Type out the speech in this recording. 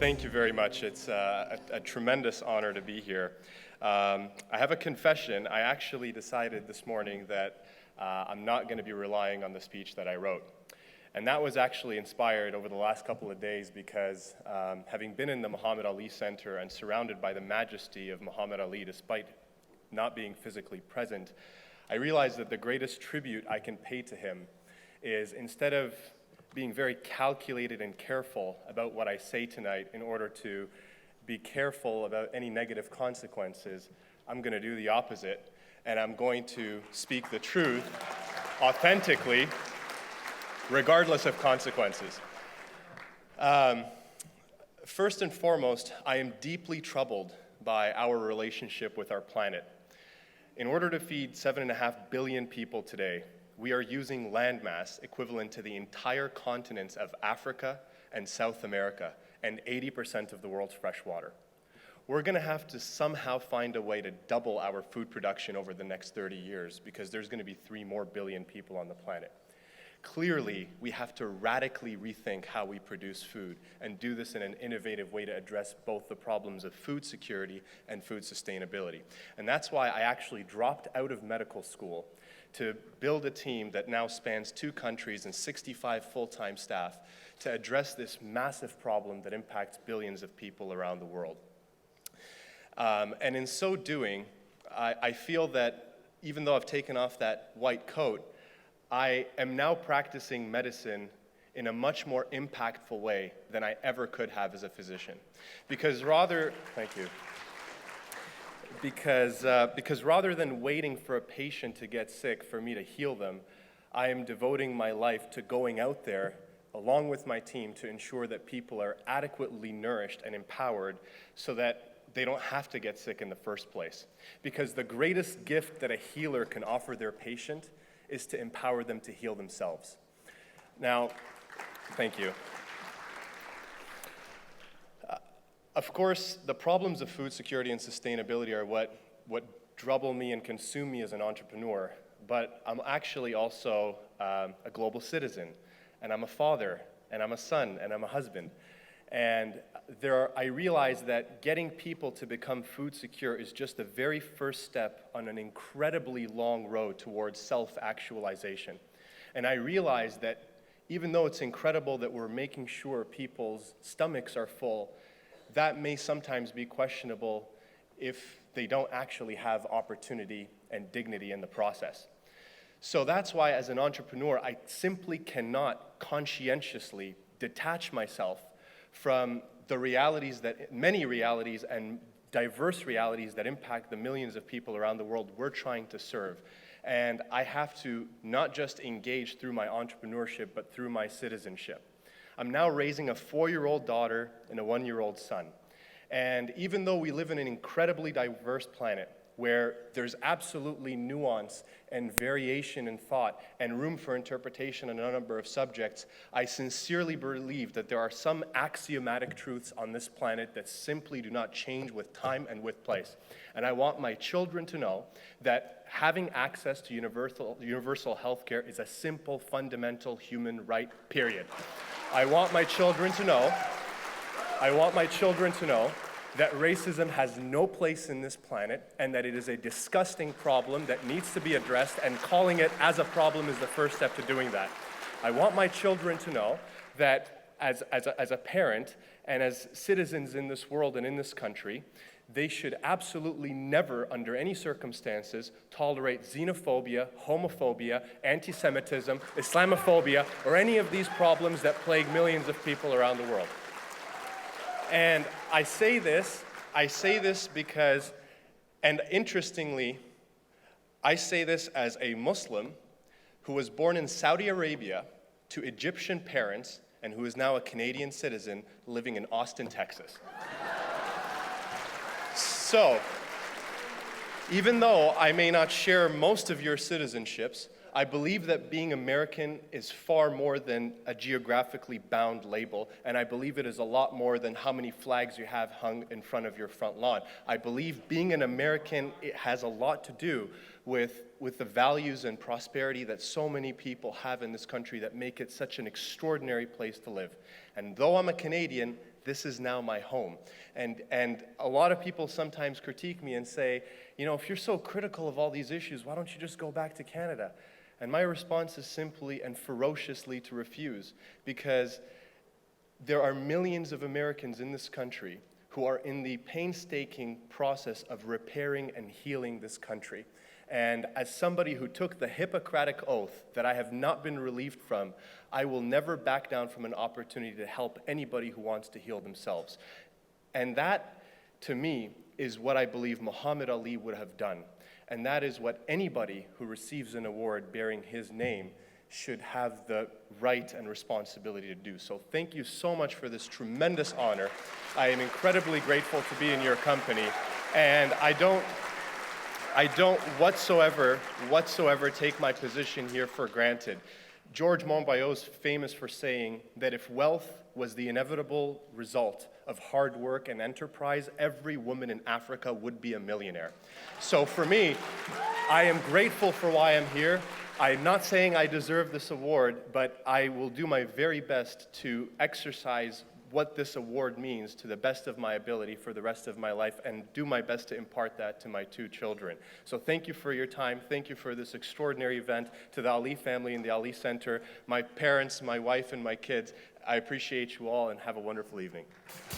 Thank you very much. It's a tremendous honor to be here. I have a confession. I actually decided this morning that I'm not going to be relying on the speech that I wrote. And that was actually inspired over the last couple of days because having been in the Muhammad Ali Center and surrounded by the majesty of Muhammad Ali despite not being physically present, I realized that the greatest tribute I can pay to him is, instead of being very calculated and careful about what I say tonight in order to be careful about any negative consequences, I'm going to do the opposite, and I'm going to speak the truth authentically, regardless of consequences. First and foremost, I am deeply troubled by our relationship with our planet. In order to feed 7.5 billion people today, we are using landmass equivalent to the entire continents of Africa and South America and 80% of the world's fresh water. We're going to have to somehow find a way to double our food production over the next 30 years because there's going to be 3 more billion people on the planet. Clearly, we have to radically rethink how we produce food and do this in an innovative way to address both the problems of food security and food sustainability. And that's why I actually dropped out of medical school to build a team that now spans 2 countries and 65 full-time staff to address this massive problem that impacts billions of people around the world. And in so doing, I feel that even though I've taken off that white coat, I am now practicing medicine in a much more impactful way than I ever could have as a physician. Because rather than waiting for a patient to get sick for me to heal them, I am devoting my life to going out there along with my team to ensure that people are adequately nourished and empowered so that they don't have to get sick in the first place. Because the greatest gift that a healer can offer their patient is to empower them to heal themselves. Now, thank you. Of course, the problems of food security and sustainability are what trouble me and consume me as an entrepreneur, but I'm actually also a global citizen, and I'm a father, and I'm a son, and I'm a husband. And I realize that getting people to become food secure is just the very first step on an incredibly long road towards self-actualization. And I realize that even though it's incredible that we're making sure people's stomachs are full, that may sometimes be questionable if they don't actually have opportunity and dignity in the process. So that's why, as an entrepreneur, I simply cannot conscientiously detach myself from the many realities and diverse realities that impact the millions of people around the world we're trying to serve. And I have to not just engage through my entrepreneurship, but through my citizenship. I'm now raising a 4-year-old daughter and a 1-year-old son. And even though we live in an incredibly diverse planet, where there's absolutely nuance and variation in thought and room for interpretation on a number of subjects, I sincerely believe that there are some axiomatic truths on this planet that simply do not change with time and with place. And I want my children to know that having access to universal health care is a simple, fundamental human right, period. I want my children to know that racism has no place in this planet and that it is a disgusting problem that needs to be addressed, and calling it as a problem is the first step to doing that. I want my children to know that as a parent and as citizens in this world and in this country, they should absolutely never, under any circumstances, tolerate xenophobia, homophobia, anti-Semitism, Islamophobia, or any of these problems that plague millions of people around the world. And I say this because, and interestingly, I say this as a Muslim who was born in Saudi Arabia to Egyptian parents and who is now a Canadian citizen living in Austin, Texas. So, even though I may not share most of your citizenships, I believe that being American is far more than a geographically bound label, and I believe it is a lot more than how many flags you have hung in front of your front lawn. I believe being an American, it has a lot to do with the values and prosperity that so many people have in this country that make it such an extraordinary place to live. And though I'm a Canadian, this is now my home. And a lot of people sometimes critique me and say, you know, if you're so critical of all these issues, why don't you just go back to Canada? And my response is simply and ferociously to refuse, because there are millions of Americans in this country who are in the painstaking process of repairing and healing this country. And as somebody who took the Hippocratic oath that I have not been relieved from, I will never back down from an opportunity to help anybody who wants to heal themselves. And that, to me, is what I believe Muhammad Ali would have done. And that is what anybody who receives an award bearing his name should have the right and responsibility to do. So thank you so much for this tremendous honor. I am incredibly grateful to be in your company, and I don't whatsoever take my position here for granted. George Monbiot is famous for saying that if wealth was the inevitable result of hard work and enterprise, every woman in Africa would be a millionaire. So for me, I am grateful for why I'm here. I'm not saying I deserve this award, but I will do my very best to exercise what this award means to the best of my ability for the rest of my life, and do my best to impart that to my 2 children. So thank you for your time. Thank you for this extraordinary event. To the Ali family and the Ali Center, my parents, my wife, and my kids, I appreciate you all, and have a wonderful evening.